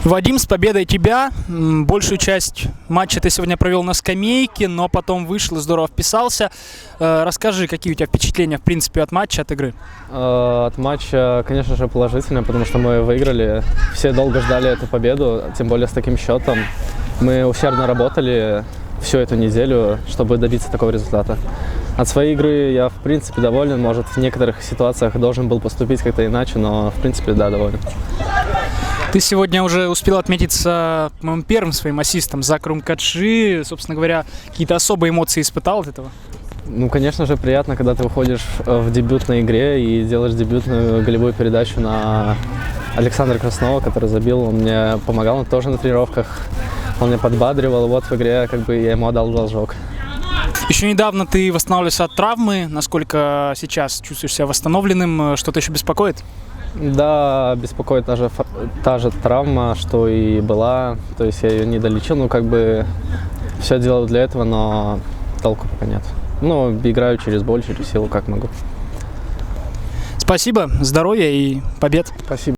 Вадим, с победой тебя. Большую часть матча ты сегодня провел на скамейке, но потом вышел и здорово вписался. Расскажи, какие у тебя впечатления, в принципе, от матча, от игры? От матча, конечно же, положительно, потому что мы выиграли. Все долго ждали эту победу, тем более с таким счетом. Мы усердно работали всю эту неделю, чтобы добиться такого результата. От своей игры я, в принципе, доволен. Может, в некоторых ситуациях должен был поступить как-то иначе, но, в принципе, да, доволен. Ты сегодня уже успел отметиться, по-моему, первым своим ассистом за Крумкаджи. Собственно говоря, какие-то особые эмоции испытал от этого? Ну, конечно же, приятно, когда ты выходишь в дебютной игре и делаешь дебютную голевую передачу на Александра Краснова, который забил. Он мне помогал тоже на тренировках, он меня подбадривал. Вот в игре как бы я ему отдал должок. Еще недавно ты восстанавливался от травмы. Насколько сейчас чувствуешь себя восстановленным? Что-то еще беспокоит? Да, беспокоит та же травма, что и была. То есть я ее не долечил, ну как бы все делаю для этого, но толку пока нет. Ну, играю через боль, через силу, как могу. Спасибо, здоровья и побед. Спасибо.